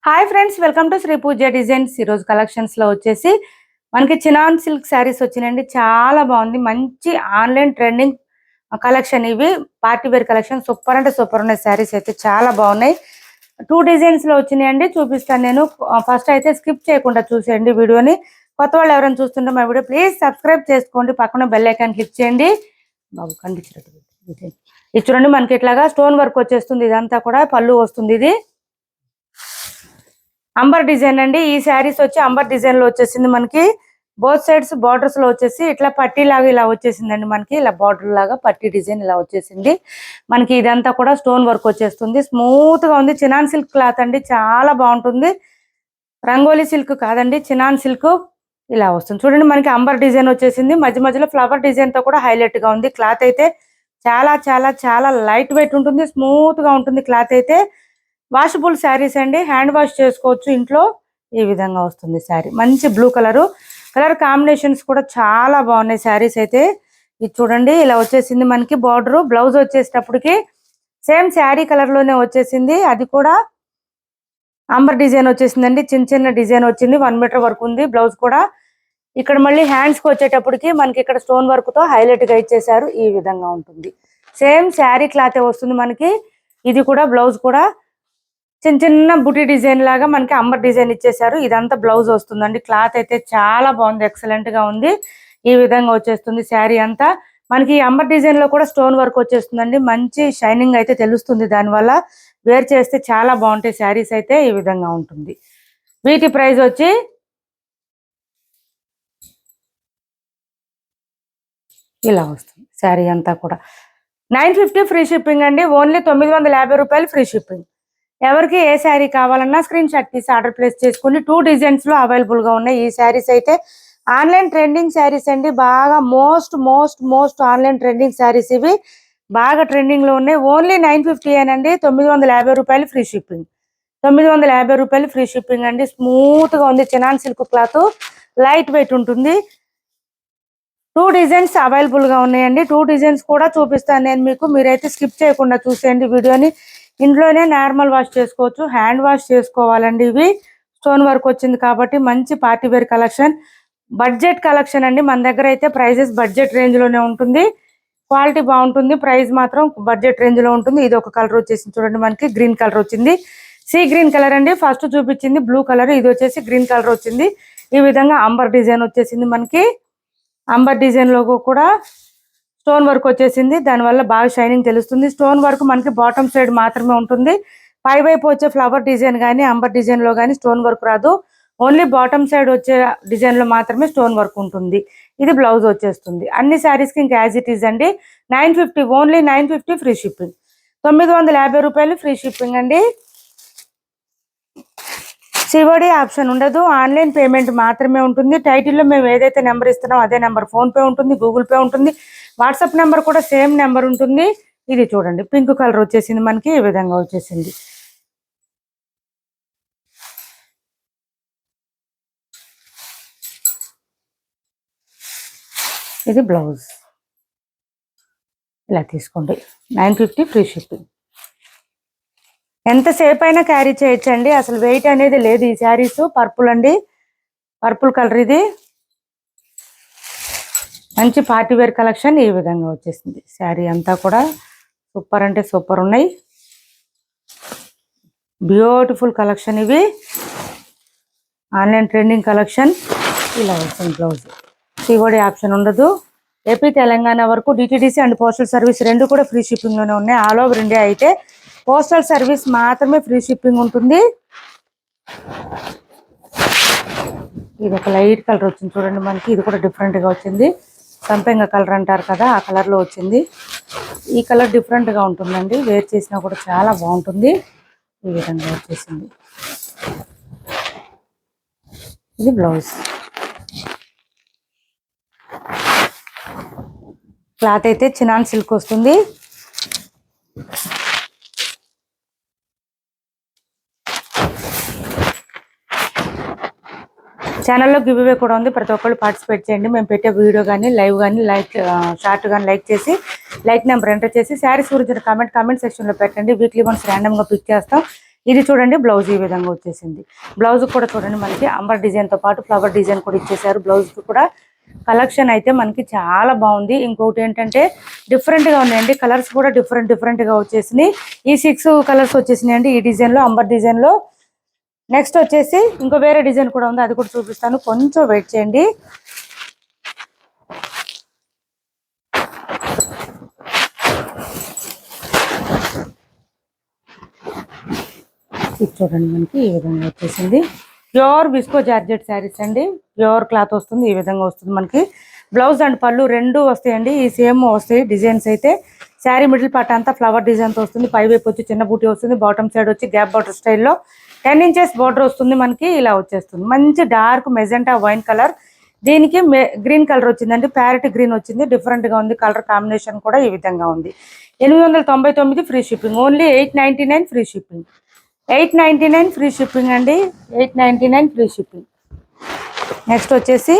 Hi friends, welcome to Shri Pooja designs. ఈరోజు collections లో వచ్చేసి మనకి చినాన్ సిల్క్ శారీస్ వచ్చినాయండి. చాలా బాగుంది, మంచి ఆన్లైన్ ట్రెండింగ్ కలెక్షన్. ఇవి పార్టీ వేర్ కలెక్షన్. సూపర్ అంటే సూపర్ ఉన్నాయి. శారీస్ అయితే చాలా బాగున్నాయి. 2 డిజైన్స్ లో వచ్చినాయండి, చూపిస్తాను నేను. ఫస్ట్ అయితే స్కిప్ చేయకుండా చూసేయండి వీడియోని. కొత్త వాళ్ళు ఎవరైనా చూస్తుంటే మా వీడియో ప్లీజ్ సబ్స్క్రైబ్ చేసుకోండి, పక్కన బెల్ ఐకాన్ క్లిక్ చేయండి. బాబు కనిపించినట్టు ఇది చూడండి, మనకి ఇట్లాగా స్టోన్ వర్క్ వచ్చేస్తుంది. ఇదంతా కూడా పళ్ళు వస్తుంది. ఇది అంబర్ డిజైన్ అండి. ఈ శారీస్ వచ్చి అంబర్ డిజైన్ లో వచ్చేసింది. మనకి బోత్ సైడ్స్ బార్డర్స్ లో వచ్చేసి ఇట్లా పట్టీ లాగా ఇలా వచ్చేసిందండి. మనకి ఇలా బార్డర్ లాగా పట్టీ డిజైన్ ఇలా వచ్చేసింది. మనకి ఇదంతా కూడా స్టోన్ వర్క్ వచ్చేస్తుంది. స్మూత్ గా ఉంది. చినాన్ సిల్క్ క్లాత్ అండి, చాలా బాగుంటుంది. రంగోలీ సిల్క్ కాదండి, చినాన్ సిల్క్ ఇలా వస్తుంది. చూడండి, మనకి అంబర్ డిజైన్ వచ్చేసింది. మధ్య మధ్యలో ఫ్లవర్ డిజైన్ తో కూడా హైలైట్ గా ఉంది. క్లాత్ అయితే చాలా చాలా చాలా లైట్ వెయిట్ ఉంటుంది. స్మూత్ గా ఉంటుంది క్లాత్ అయితే. వాషబుల్ శారీస్ అండి, హ్యాండ్ వాష్ చేసుకోవచ్చు ఇంట్లో. ఈ విధంగా వస్తుంది శారీ. మంచి బ్లూ కలర్ కాంబినేషన్స్ కూడా చాలా బాగున్నాయి శారీస్ అయితే. ఇది చూడండి, ఇలా వచ్చేసింది మనకి బార్డర్. బ్లౌజ్ వచ్చేటప్పటికి సేమ్ శారీ కలర్ లోనే వచ్చేసింది. అది కూడా అంబర్ డిజైన్ వచ్చేసిందండి. చిన్న చిన్న డిజైన్ వచ్చింది. 1 మీటర్ వరకు ఉంది బ్లౌజ్ కూడా. ఇక్కడ మళ్ళీ హ్యాండ్స్ కి వచ్చేటప్పటికి మనకి ఇక్కడ స్టోన్ వర్క్ తో హైలైట్ గా ఇచ్చేసారు. ఈ విధంగా ఉంటుంది. సేమ్ శారీ క్లాతే వస్తుంది మనకి. ఇది కూడా బ్లౌజ్ కూడా చిన్న చిన్న బుటీ డిజైన్ లాగా మనకి అంబర్ డిజైన్ ఇచ్చేసారు. ఇదంతా బ్లౌజ్ వస్తుందండి. క్లాత్ అయితే చాలా బాగుంది, ఎక్సలెంట్ గా ఉంది. ఈ విధంగా వచ్చేస్తుంది శారీ అంతా. మనకి అంబర్ డిజైన్ లో కూడా స్టోన్ వర్క్ వచ్చేస్తుందండి. మంచి షైనింగ్ అయితే తెలుస్తుంది. దానివల్ల వేర్ చేస్తే చాలా బాగుంటాయి శారీస్ అయితే. ఈ విధంగా ఉంటుంది. వీటి ప్రైస్ వచ్చి ఇలా వస్తుంది. శారీ అంతా కూడా 950 ఫ్రీ షిప్పింగ్ అండి. ఓన్లీ 950 రూపాయలు ఫ్రీ షిప్పింగ్. ఎవరికి ఏ శారీ కావాలన్నా స్క్రీన్ షాట్ తీసి ఆర్డర్ ప్లేస్ చేసుకుని 2 డిజైన్స్ లో అవైలబుల్ గా ఉన్నాయి. ఈ శారీస్ అయితే ఆన్లైన్ ట్రెండింగ్ శారీస్ అండి. బాగా మోస్ట్ ఆన్లైన్ ట్రెండింగ్ శారీస్ ఇవి. బాగా ట్రెండింగ్ లో ఉన్నాయి. ఓన్లీ 950 ఏనండి. 950 రూపాయలు ఫ్రీ షిప్పింగ్. 950 రూపాయలు ఫ్రీ షిప్పింగ్ అండి. స్మూత్ గా ఉంది. Chinon silk cloth, light weight ఉంటుంది. 2 డిజైన్స్ అవైలబుల్ గా ఉన్నాయండి. 2 డిజైన్స్ కూడా చూపిస్తాను నేను మీకు. మీరైతే స్కిప్ చేయకుండా చూసేయండి వీడియోని. ఇంట్లోనే నార్మల్ వాష్ చేసుకోవచ్చు, హ్యాండ్ వాష్ చేసుకోవాలండి. ఇవి స్టోన్ వర్క్ వచ్చింది కాబట్టి మంచి party wear collection, budget collection అండి. మన దగ్గర అయితే ప్రైజెస్ బడ్జెట్ రేంజ్ లోనే ఉంటుంది. క్వాలిటీ బాగుంటుంది, ప్రైస్ మాత్రం బడ్జెట్ రేంజ్ లో ఉంటుంది. ఇది ఒక కలర్ వచ్చేసింది చూడండి, మనకి గ్రీన్ కలర్ వచ్చింది. సీ గ్రీన్ కలర్ అండి. ఫస్ట్ చూపించింది బ్లూ కలర్, ఇది వచ్చేసి గ్రీన్ కలర్ వచ్చింది. ఈ విధంగా అంబర్ డిజైన్ వచ్చేసింది మనకి. అంబర్ డిజైన్ లో కూడా స్టోన్ వర్క్ వచ్చేసింది. దానివల్ల బాగా షైనింగ్ తెలుస్తుంది. స్టోన్ వర్క్ మనకి బాటమ్ సైడ్ మాత్రమే ఉంటుంది. పై వైపు వచ్చే ఫ్లవర్ డిజైన్ కానీ అంబర్ డిజైన్ లో కానీ స్టోన్ వర్క్ రాదు. ఓన్లీ బాటమ్ సైడ్ వచ్చే డిజైన్ లో మాత్రమే స్టోన్ వర్క్ ఉంటుంది. ఇది బ్లౌజ్ వచ్చేస్తుంది. అన్ని శారీస్ కి ఇంకా యాజ్ ఇట్ ఈజ్ అండి. 950, ఓన్లీ 950 ఫ్రీ షిప్పింగ్. 950 రూపాయలు ఫ్రీ షిప్పింగ్ అండి. సివడి ఆప్షన్ ఉండదు, ఆన్లైన్ పేమెంట్ మాత్రమే ఉంటుంది. టైటిల్లో మేము ఏదైతే నెంబర్ ఇస్తున్నామో అదే నెంబర్. ఫోన్ పే ఉంటుంది, గూగుల్ పే ఉంటుంది, వాట్సాప్ నెంబర్ కూడా సేమ్ నెంబర్ ఉంటుంది. ఇది చూడండి, పింక్ కలర్ వచ్చేసింది మనకి. ఈ విధంగా వచ్చేసింది. ఇది బ్లౌజ్. ఇలా తీసుకోండి. 950 ఫ్రీ షిప్పింగ్. ఎంతసేపు అయినా క్యారీ చేయొచ్చండి, అసలు వెయిట్ అనేది లేదు. ఈ శారీస్ పర్పుల్ అండి, పర్పుల్ కలర్. ఇది మంచి పార్టీ వేర్ కలెక్షన్. ఈ విధంగా వచ్చేసింది శారీ అంతా కూడా. సూపర్ అంటే సూపర్ ఉన్నాయి. బ్యూటిఫుల్ కలెక్షన్ ఇవి. Online trending collection. ఇలా వస్తుంది బ్లౌజ్. సివడి ఆప్షన్ ఉండదు. ఏపీ తెలంగాణ వరకు డిటిడిసి అండ్ పోస్టల్ సర్వీస్ రెండు కూడా ఫ్రీ షిప్పింగ్ లోనే ఉన్నాయి. ఆల్ ఓవర్ ఇండియా అయితే పోస్టల్ సర్వీస్ మాత్రమే ఫ్రీ షిప్పింగ్ ఉంటుంది. ఇది ఒక లైట్ కలర్ వచ్చింది చూడండి మనకి. ఇది కూడా డిఫరెంట్ గా వచ్చింది. సంపెంగ కలర్ అంటారు కదా, ఆ కలర్ లో వచ్చింది. ఈ కలర్ డిఫరెంట్ గా ఉంటుందండి, వేర్ చేసినా కూడా చాలా బాగుంటుంది. ఈ విధంగా వచ్చేసింది. ఇది బ్లౌజ్. క్లాత్ అయితే చినాన్ సిల్క్ వస్తుంది. ఛానల్లో గివ్ అవే కూడా ఉంది, ప్రతి ఒక్కళ్ళు పార్టిసిపేట్ చేయండి. మేము పెట్టే వీడియో కానీ లైవ్ కానీ లైక్ షార్ట్ కానీ లైక్ చేసి లైక్ నెంబర్ ఎంటర్ చేసి శారీస్ గురించి కామెంట్ సెక్షన్లో పెట్టండి. వీక్లీ వన్స్ ర్యాండమ్గా పిక్ చేస్తాం. ఇది చూడండి బ్లౌజ్ ఈ విధంగా వచ్చేసింది. బ్లౌజ్ కూడా చూడండి మనకి అంబర్ డిజైన్ తో పాటు ఫ్లవర్ డిజైన్ కూడా ఇచ్చేసారు. బ్లౌజ్ కూడా కలెక్షన్ అయితే మనకి చాలా బాగుంది. ఇంకొకటి ఏంటంటే డిఫరెంట్ గా ఉన్నాయండి, కలర్స్ కూడా డిఫరెంట్ గా వచ్చేసినాయి. ఈ 6 కలర్స్ వచ్చేసినాయండి ఈ డిజైన్ లో, అంబర్ డిజైన్ లో. నెక్స్ట్ వచ్చేసి ఇంకో వేరే డిజైన్ కూడా ఉంది, అది కూడా చూపిస్తాను, కొంచెం వెయిట్ చేయండి. ఇది చూడండి మనకి ఈ విధంగా వచ్చేసింది. ప్యూర్ విస్కో జార్జెట్ శారీస్ అండి, ప్యూర్ క్లాత్ వస్తుంది. ఈ విధంగా వస్తుంది మనకి. బ్లౌజ్ అండ్ పళ్ళు రెండు వస్తాయండి, ఈ సేమ్ వస్తాయి. డిజైన్స్ అయితే శారీ మిడిల్ పార్ట్ అంతా ఫ్లవర్ డిజైన్ తో వస్తుంది. పై వైపు వచ్చి చిన్న బూటీ వస్తుంది, బాటమ్ సైడ్ వచ్చి గ్యాప్ బార్డర్ స్టైల్లో 10 ఇంచెస్ బార్డర్ వస్తుంది మనకి. ఇలా వచ్చేస్తుంది మంచి డార్క్ మెజెంటా వైన్ కలర్. దీనికి గ్రీన్ కలర్ వచ్చిందండి, ప్యారెట్ గ్రీన్ వచ్చింది. డిఫరెంట్ గా ఉంది, కలర్ కాంబినేషన్ కూడా ఈ విధంగా ఉంది. 899 free shipping, only 899 free shipping. 899 free shipping అండి, 899 ఫ్రీ షిప్పింగ్. నెక్స్ట్ వచ్చేసి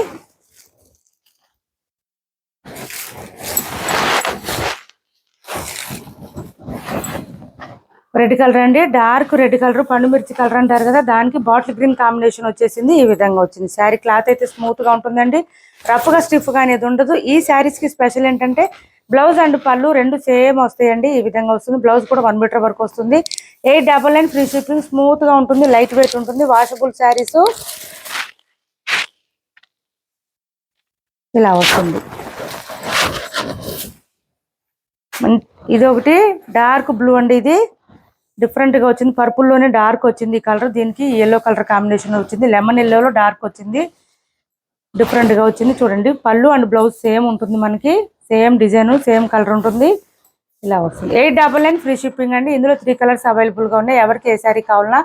రెడ్ కలర్ అండి, డార్క్ రెడ్ కలర్, పండు మిర్చి కలర్ అంటారు కదా, దానికి బాటిల్ గ్రీన్ కాంబినేషన్ వచ్చేసింది. ఈ విధంగా వచ్చింది. శారీ క్లాత్ అయితే స్మూత్ గా ఉంటుందండి, రఫ్ గా స్టిఫ్ గా అనేది ఉండదు. ఈ శారీస్ కి స్పెషల్ ఏంటంటే బ్లౌజ్ అండ్ పళ్ళు రెండు సేమ్ వస్తాయండి. ఈ విధంగా వస్తుంది. బ్లౌజ్ కూడా 1 మీటర్ వరకు వస్తుంది. 899 ఫ్రీ షిప్పింగ్. స్మూత్ గా ఉంటుంది, లైట్ వెయిట్ ఉంటుంది, వాషబుల్ శారీస్. ఇలా వస్తుంది. ఇది ఒకటి డార్క్ బ్లూ అండి, ఇది డిఫరెంట్ గా వచ్చింది. పర్పుల్ లోనే డార్క్ వచ్చింది ఈ కలర్, దీనికి ఎల్లో కలర్ కాంబినేషన్ వచ్చింది. లెమన్ ఎల్లోలో డార్క్ వచ్చింది, డిఫరెంట్ గా వచ్చింది. చూడండి పళ్ళు అండ్ బ్లౌజ్ సేమ్ ఉంటుంది మనకి, సేమ్ డిజైన్ సేమ్ కలర్ ఉంటుంది. ఇలా వస్తుంది. 899 ఫ్రీ షిప్పింగ్ అండి. ఇందులో 3 కలర్స్ అవైలబుల్ గా ఉన్నాయి. ఎవరికి ఏ సారీ కావాలన్నా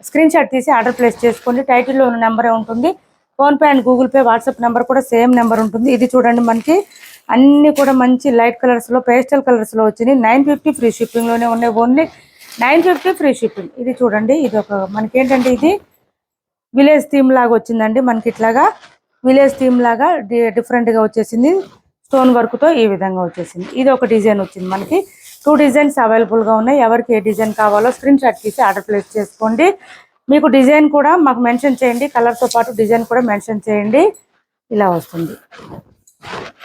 స్క్రీన్ షాట్ తీసి ఆర్డర్ ప్లేస్ చేసుకోండి. టైటిల్లో ఉన్న నెంబరే ఉంటుంది. Phone pay and Google pay WhatsApp number కూడా సేమ్ నెంబర్ ఉంటుంది. ఇది చూడండి మనకి అన్ని కూడా మంచి లైట్ కలర్స్ లో, పేస్టల్ కలర్స్ లో వచ్చినాయి. 950 ఫ్రీ షిప్పింగ్ లోనే ఉన్నాయి, ఓన్లీ 950 ఫ్రీ షిప్పింగ్. ఇది చూడండి, ఇది ఒక మనకి ఏంటంటే ఇది విలేజ్ థీమ్ లాగా వచ్చిందండి మనకి. ఇట్లాగా విలేజ్ థీమ్ లాగా డిఫరెంట్ గా వచ్చేసింది, స్టోన్ వర్క్ తో ఈ విధంగా వచ్చేసింది. ఇది ఒక డిజైన్ వచ్చింది మనకి. 2 డిజైన్స్ అవైలబుల్ గా ఉన్నాయి. ఎవరికి ఏ డిజైన్ కావాలో స్క్రీన్ షాట్ తీసి ఆర్డర్ ప్లేస్ చేసుకోండి. మీకు డిజైన్ కూడా మాకు మెన్షన్ చేయండి, కలర్ తో పాటు డిజైన్ కూడా మెన్షన్ చేయండి. ఇలా వస్తుంది.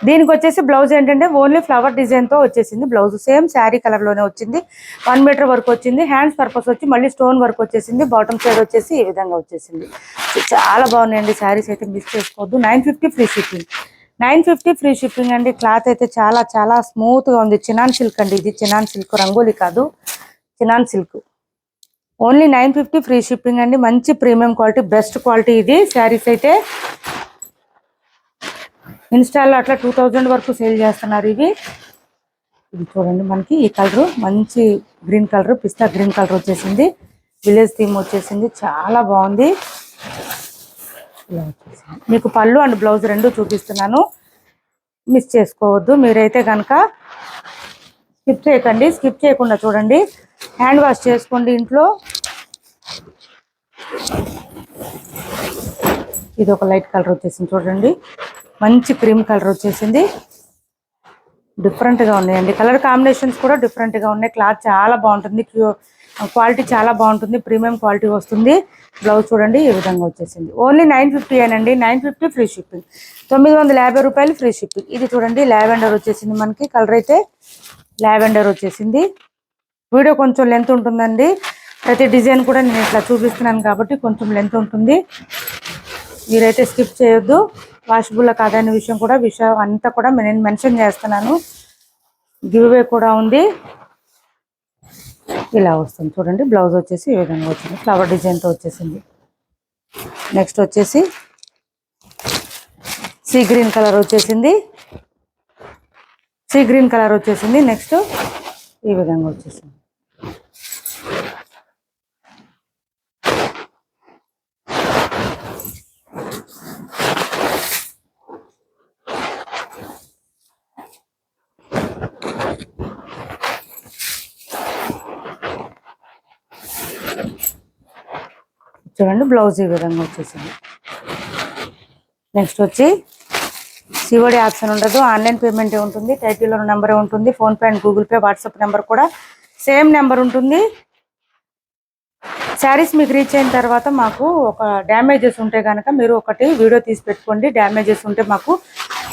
దీనికి వచ్చేసి బ్లౌజ్ ఏంటంటే ఓన్లీ ఫ్లవర్ డిజైన్ తో వచ్చేసింది. బ్లౌజ్ సేమ్ శారీ కలర్ లోనే వచ్చింది. 1 మీటర్ వరకు వచ్చింది. హ్యాండ్స్ పర్పస్ వచ్చి మళ్ళీ స్టోన్ వర్క్ వచ్చేసింది. బాటమ్ సైడ్ వచ్చేసి ఈ విధంగా వచ్చేసింది. చాలా బాగున్నాయండి శారీస్ అయితే, మిస్ చేసుకోవద్దు. 950 ఫ్రీ షిప్పింగ్, 950 ఫ్రీ షిప్పింగ్ అండి. క్లాత్ అయితే చాలా చాలా స్మూత్ గా ఉంది. చినాన్ సిల్క్ అండి, ఇది చినాన్ సిల్క్, రంగోలీ కాదు, chinon silk. Only 950 free shipping అండి. మంచి ప్రీమియం క్వాలిటీ, బెస్ట్ క్వాలిటీ ఇది. శారీస్ అయితే ఇన్స్టాల్లో అట్లా 2000 వరకు సేల్ చేస్తున్నారు ఇవి. ఇది చూడండి మనకి ఈ కలర్ మంచి గ్రీన్ కలర్, పిస్తా గ్రీన్ కలర్ వచ్చేసింది. విలేజ్ థీమ్ వచ్చేసింది, చాలా బాగుంది. ఇలా వచ్చేసింది. మీకు పళ్ళు అండ్ బ్లౌజ్ రెండు చూపిస్తున్నాను, మిస్ చేసుకోవద్దు. మీరైతే కనుక స్కిప్ చేయకండి, స్కిప్ చేయకుండా చూడండి. హ్యాండ్ వాష్ చేసుకోండి ఇంట్లో. ఇది ఒక లైట్ కలర్ వచ్చేసింది చూడండి, మంచి క్రీమ్ కలర్ వచ్చేసింది. డిఫరెంట్ గా ఉన్నాయండి, కలర్ కాంబినేషన్స్ కూడా డిఫరెంట్ గా ఉన్నాయి. క్లాత్ చాలా బాగుంటుంది, క్వాలిటీ చాలా బాగుంటుంది, ప్రీమియం క్వాలిటీ వస్తుంది. బ్లౌజ్ చూడండి ఈ విధంగా వచ్చేసింది. ఓన్లీ 950 అండి, 950 ఫ్రీ షిప్పింగ్. 950 రూపాయలు ఫ్రీ షిప్పింగ్. ఇది చూడండి లావెండర్ వచ్చేసింది మనకి, కలర్ అయితే లావెండర్ వచ్చేసింది. వీడియో కొంచెం లెంత్ ఉంటుందండి, ప్రతి డిజైన్ కూడా నేను ఇట్లా చూపిస్తున్నాను కాబట్టి కొంచెం లెంత్ ఉంటుంది. మీరైతే స్కిప్ చేయొద్దు. వాషబుల్ కాదనే విషయం అంతా కూడా నేను మెన్షన్ చేస్తున్నాను. గివ్ అవే కూడా ఉంది. ఇలా వస్తుంది చూడండి. బ్లౌజ్ వచ్చేసి ఈ విధంగా వచ్చింది, ఫ్లవర్ డిజైన్తో వచ్చేసింది. నెక్స్ట్ వచ్చేసి సీ గ్రీన్ కలర్ వచ్చేసింది, సీ గ్రీన్ కలర్ వచ్చేసింది. నెక్స్ట్ ఈ విధంగా వచ్చేసింది. చూడండి బ్లౌజ్ ఈ విధంగా వచ్చేసింది. నెక్స్ట్ వచ్చి సిఓడి ఆప్షన్ ఉండదు, ఆన్లైన్ పేమెంటే ఉంటుంది. టైటిల్లో నెంబరే ఉంటుంది. PhonePe and Google pay WhatsApp number కూడా సేమ్ నెంబర్ ఉంటుంది. శారీస్ మీకు రీచ్ అయిన తర్వాత మాకు ఒక డ్యామేజెస్ ఉంటే కనుక మీరు ఒకటి వీడియో తీసి పెట్టుకోండి. డ్యామేజెస్ ఉంటే మాకు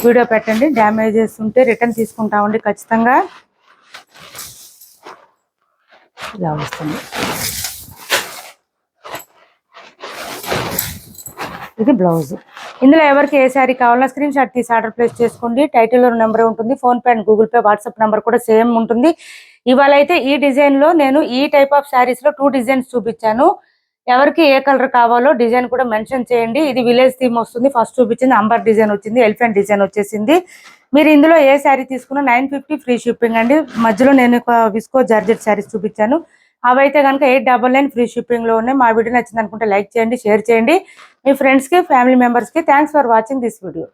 వీడియో పెట్టండి. డ్యామేజెస్ ఉంటే రిటర్న్ తీసుకుంటామండి ఖచ్చితంగా. ఇలా వస్తుంది. ఇది బ్లౌజ్. ఇందులో ఎవరికి ఏ శారీ కావాలన్నా స్క్రీన్ షాట్ తీసి ఆర్డర్ ప్లేస్ చేసుకోండి. టైటిల్లో నెంబర్ ఉంటుంది. PhonePe and Google pay WhatsApp number కూడా సేమ్ ఉంటుంది. ఇవాళ అయితే ఈ డిజైన్లో నేను ఈ టైప్ ఆఫ్ శారీస్లో 2 డిజైన్స్ చూపించాను. ఎవరికి ఏ కలర్ కావాలో డిజైన్ కూడా మెన్షన్ చేయండి. ఇది విలేజ్ థీమ్ వస్తుంది. ఫస్ట్ చూపించింది అంబర్ డిజైన్ వచ్చింది, ఎలిఫెంట్ డిజైన్ వచ్చేసింది. మీరు ఇందులో ఏ శారీ తీసుకున్నా 950 ఫ్రీ షిప్పింగ్ అండి. మధ్యలో నేను ఒక విస్కో జార్జెట్ శారీస్ చూపించాను. అవైతే కనుక 899 ఫ్రీ షిప్పింగ్లో ఉన్నాయి. మా వీడియో నచ్చింది అనుకుంటే లైక్ చేయండి, షేర్ చేయండి మీ ఫ్రెండ్స్కి, ఫ్యామిలీ మెంబర్స్కి. Thanks for watching this video.